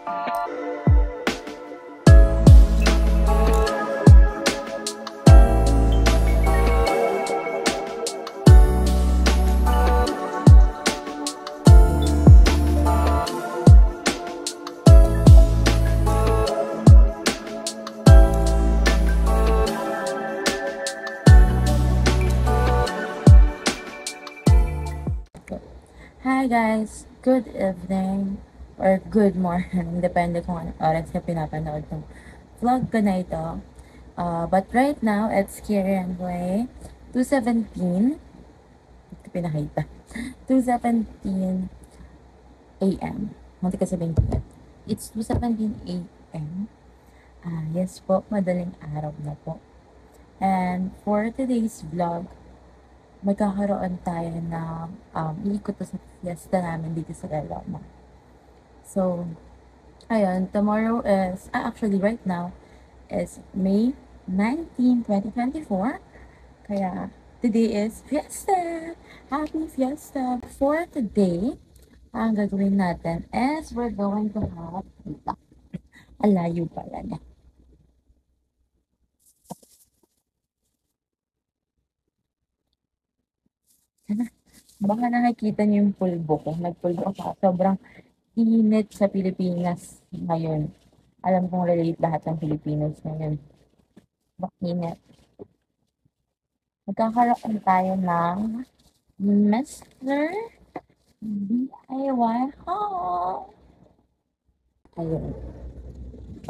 Hi guys! Good evening or good morning, depende kung anong oras na pinapanood ng vlog ko na ito. But right now, it's Kieran Way, 2:17. Hindi ko pinakita. 2:17 a.m. Munti ka sabihin ko. It's 2:17 a.m. Yes po, madaling araw na po. And for today's vlog, magkakaroon tayo ng iikot sa fiesta namin dito sa Laloma. So, ayun, tomorrow is, actually right now, is May 19, 2024. Kaya, today is fiesta! Happy fiesta! For today, ang gagawin natin is we're going to have, alayo pala niya. Baka nakikita niyo yung pulbo ko. Nagpulbo ako. Sobrang init sa Pilipinas ngayon. Alam kong relate lahat ng Pilipinos ngayon. Init. Magkakaroon tayo ng Mr. DIY haul. Ayun.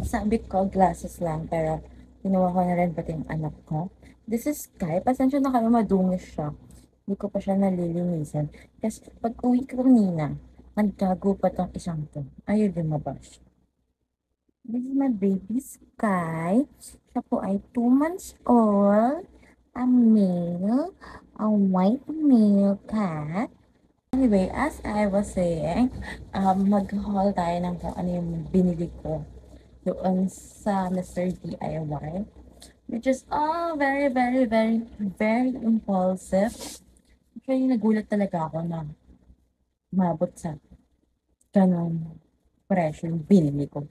Sabi ko, glasses lang, pero kinuha ko na rin pati yung anak ko. This is Sky. Pasensya na kayo, madungis siya. Hindi ko pa siya nalilinisan. Kasi pag uwi ko kanina, naggago pa tong isang to. Ayaw lumabas. This is my baby Sky. Siya po ay 2 months old. A male. A white male cat. Anyway, as I was saying, mag-haul tayo ng kung ano yung binili ko doon sa Mr. DIY. Which is all very, very, very, very impulsive. Actually, nagulat talaga ako na umabot sa ganun presyo yung binili ko.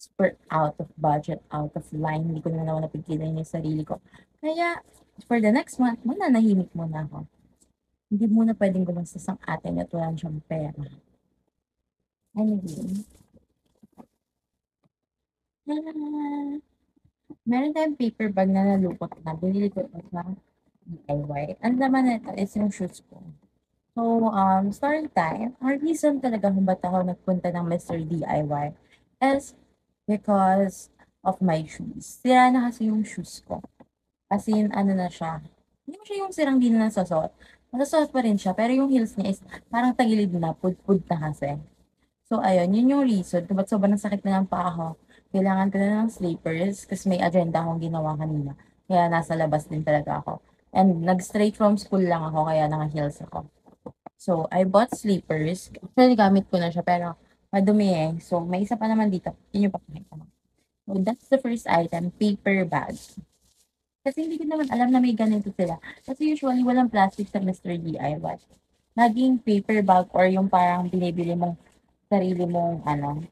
Super out of budget, out of line. Hindi ko na naman napigilan yung sarili ko. Kaya, for the next month, mananahimik muna ako. Hindi muna pwedeng gumastos ang atin at wala siyang pera. Anyway. Meron tayong paper bag na nalupot na. Binili ko ito sa DIY. Ang laman nito is yung shoes ko. So, story time. Ang reason talaga kung ba't ako nagpunta ng Mr. DIY is because of my shoes. Sira na kasi yung shoes ko. As in, ano na siya. Hindi mo siya yung sirang di na nasasuot. Nasasuot pa rin siya, pero yung heels niya is parang tagilid na, pud-pud na kasi. So, ayun, yun yung reason kung ba't sobrang sakit na ng paa ko. Kailangan ko na ng slippers kasi may agenda akong ginawa kanina. Kaya nasa labas din talaga ako. And nag-straight from school lang ako, kaya naka-heels ako. So, I bought slippers. Actually, gamit ko na siya, pero madumi eh. So, may isa pa naman dito. Yun yung pakikita ko. So, that's the first item, paper bag. Kasi hindi ko naman alam na may ganito sila. Kasi usually, walang plastic sa Mr. DIY. Naging paper bag or yung parang binibili mong sarili mong parang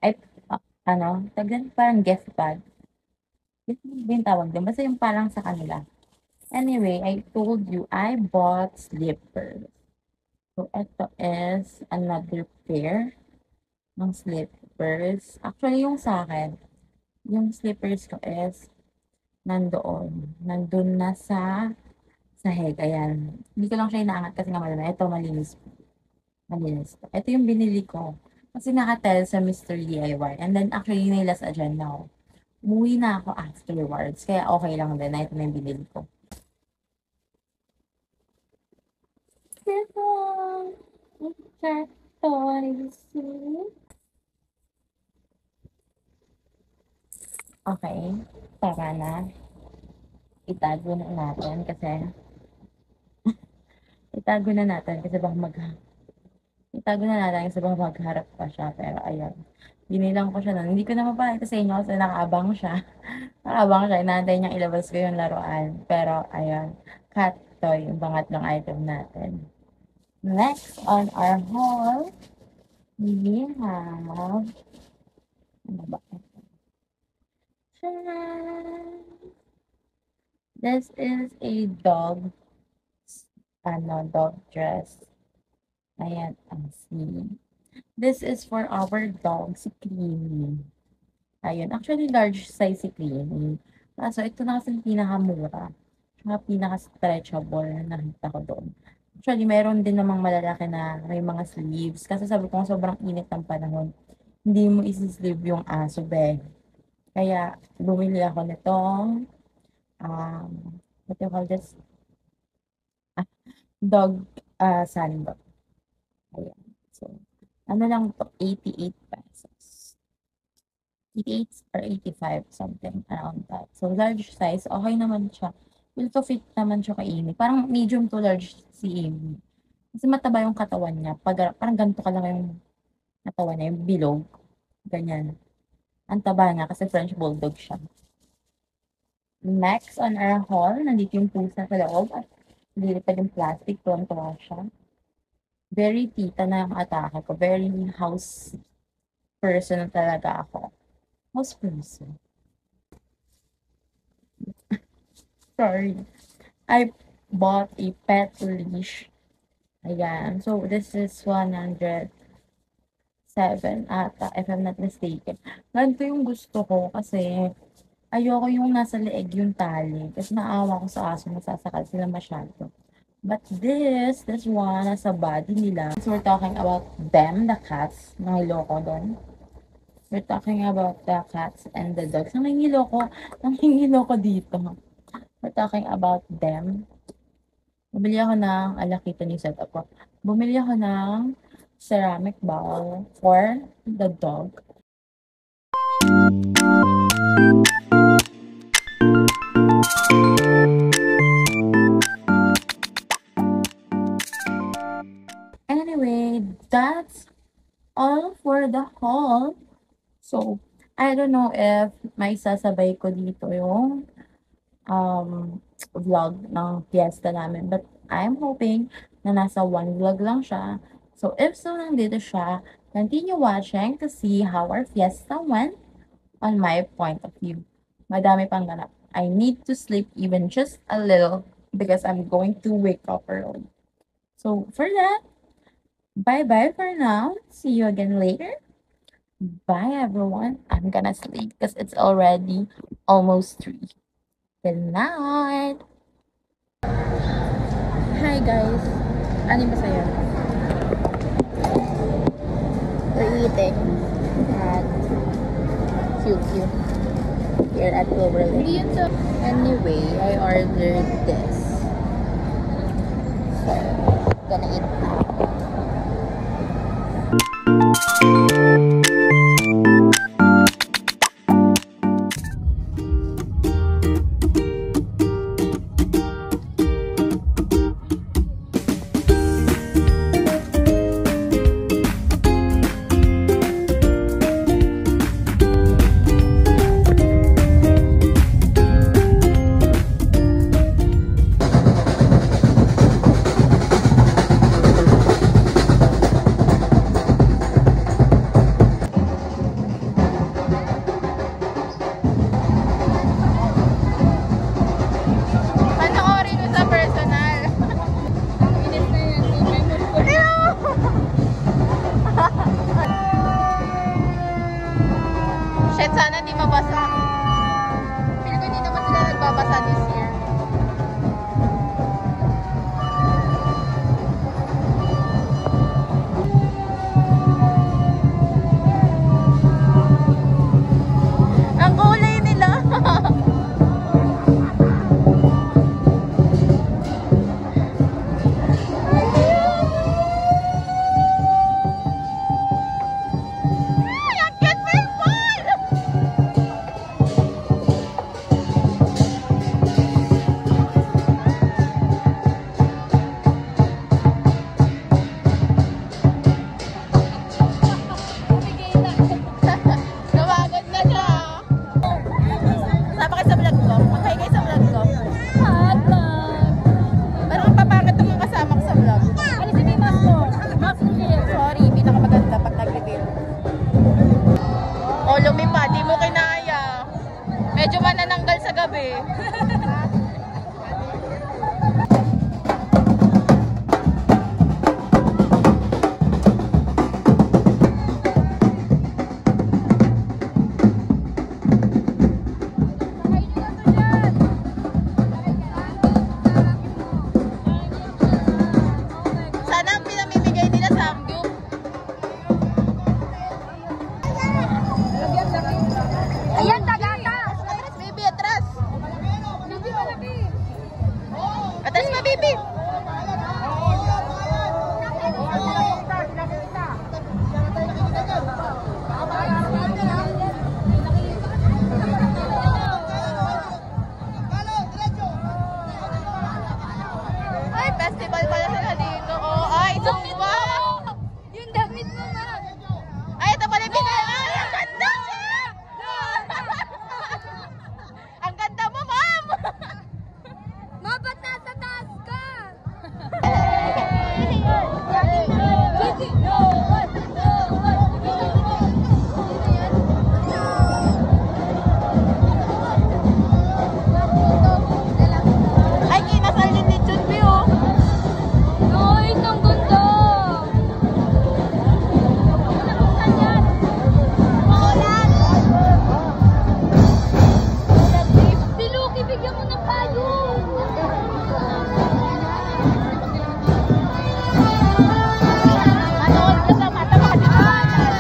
gift bag. Gift bag ba yung tawag doon? Basta yung parang sa kanila. Anyway, I told you, I bought slippers. So, ito is another pair ng slippers. Actually, yung sa akin, yung slippers ko is nandoon. Nandun na sa sahig. Ayan. Hindi ko lang siya inaangat kasi nga malala. Ito, malinis. Malinis. Ito yung binili ko. Kasi nakatel sa Mr. DIY. And then, actually, may last agenda ako. Umuwi na ako afterwards. Kaya okay lang din na ito na yung binili ko. Okay. Tara na. Itago na natin kasi itago na natin kasi baka magharap pa siya. Pero ayun. Binilang ko siya nun. Hindi ko na mapakita sa inyo kasi nakaabang siya. Nakaabang siya. Inaantay niyang ilabas ko yung laruan. Pero ayun. Cat toy, yung pangatlong item natin. Next on our haul, we have Ano ba? Tcharan! This is a dog, dog dress. Ayan, see. This is for our dog, si Creamy. Ayun, actually large size si Creamy. Kaso ito na kasi pinakamura. Tsaka pinaka-stretchable na nakita ko doon. Actually, meron din namang malalaki na may mga sleeves. Kasi sabi ko sobrang init ng panahon. Hindi mo isi-sleeve yung aso, be. Kaya, bumili ako nitong, what do you call this? Dog sandal. Ayan. So, ano lang to, 88 pesos. 88 or 85, something around that. So, large size, okay naman siya. Will to fit naman siya kay Amy. Parang medium to large si Amy. Kasi mataba yung katawan niya. Parang ganito ka lang yung katawan niya, yung bilog. Ganyan. Ang taba niya kasi French Bulldog siya. Next on our haul, nandito yung pusa sa loob at nilipad yung plastic, tuwang-tuwa siya. Very tita na yung atake ko. Very house person talaga ako. House person. Sorry. I bought a pet leash. Ayan. So, this is 107 ata, if I'm not mistaken. Ganito yung gusto ko kasi ayoko yung nasa leeg yung tali. Kasi naawa ko sa aso, masasakal sila masyado. But this one, nasa body nila. So, we're talking about them, the cats. Nangilo ko doon. We're talking about the cats and the dogs. Nangingilo ko dito. We're talking about them. Bumili ako ng, alakita niyo setup ko. Bumili ako ng ceramic bowl for the dog. Anyway, that's all for the haul. So, I don't know if may sasabay ko dito yung vlog ng fiesta namin. But I'm hoping na nasa one vlog lang siya. So, if so, nandito siya, continue watching to see how our fiesta went on my point of view. Madami pang ganap. I need to sleep even just a little because I'm going to wake up early. So, for that, bye-bye for now. See you again later. Bye, everyone. I'm gonna sleep because it's already almost 3. Good night! Hi, guys. Ano ba sa'yo? We're eating at QQ here at Cloverleaf. Anyway, I ordered this. So, gonna eat now. Sana di mabasa. Pero hindi naman sila nagbabasa this year. Ang kulay nila. lumipa, di mo kinaya. Medyo manananggal sa gabi. Festival pala sila dito. Oh, ay, zumba! Yung damit mo nga. Ay, ito pala yung pinay. Ay, ang ganda siya! Ang ganda mo, ma'am! Ma, ba't nasa taas ka? Ay, kinasal din ni Chunbi, oh. Ay, ang ganda! Si Lucky, bigyan mo ng payong! Manood ka sa mata, makalimutan.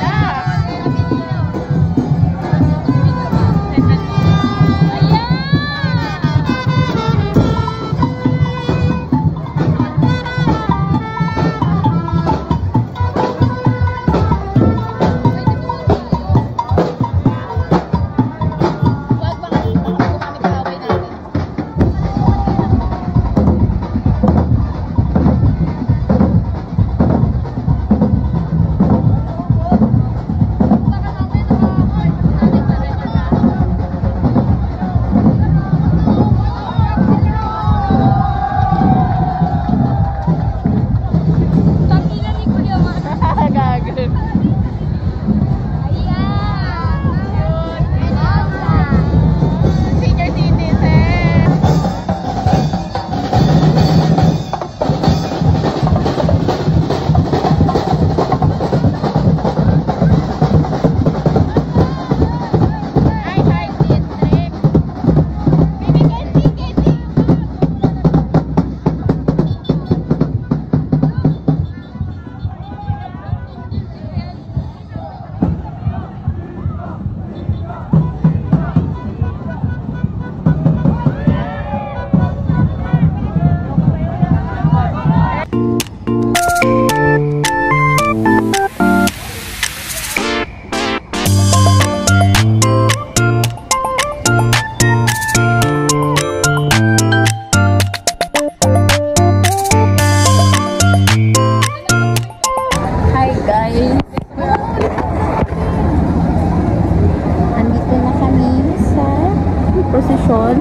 Posisyon.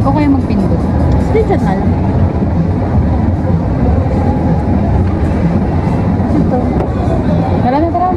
O kaya magpindot. Screenshot na lang. Ito. Tara na, tara.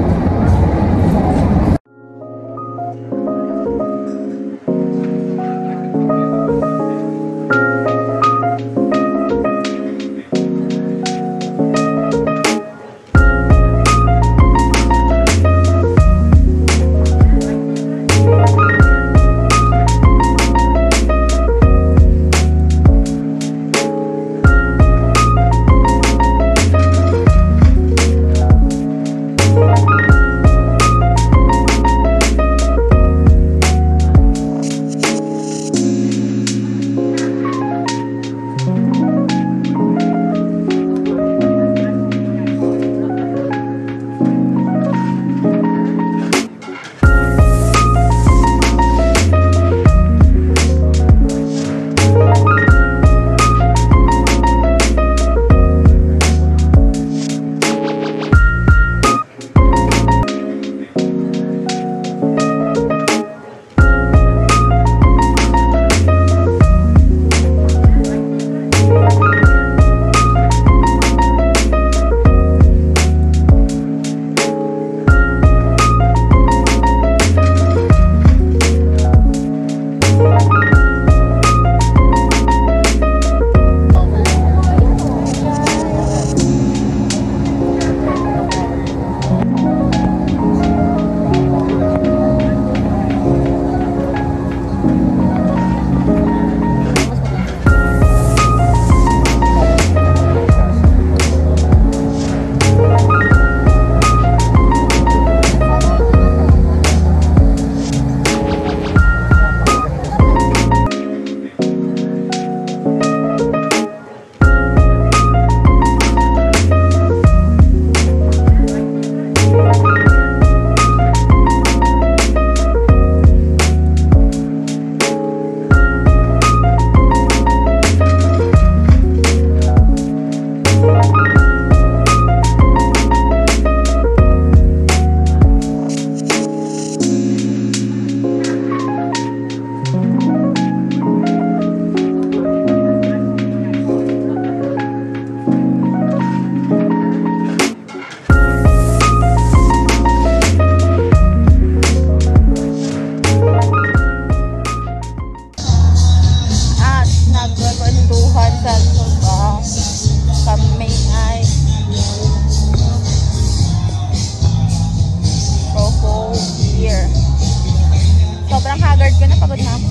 pagod na ako.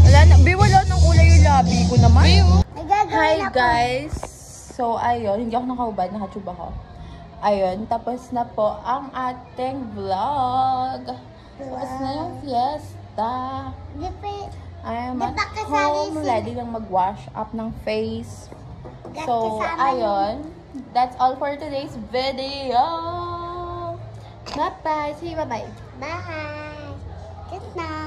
Wala na. Wala nang kulay yung labi ko naman. Hi guys! So, ayun. Hindi ako nakahubad. Nakatube ako. Ayun. Tapos na po ang ating vlog. Tapos na yung fiesta. I'm at home. Ready lang mag-wash up ng face. So, ayun. That's all for today's video. Bye-bye. See you. Bye-bye. Bye. Good night.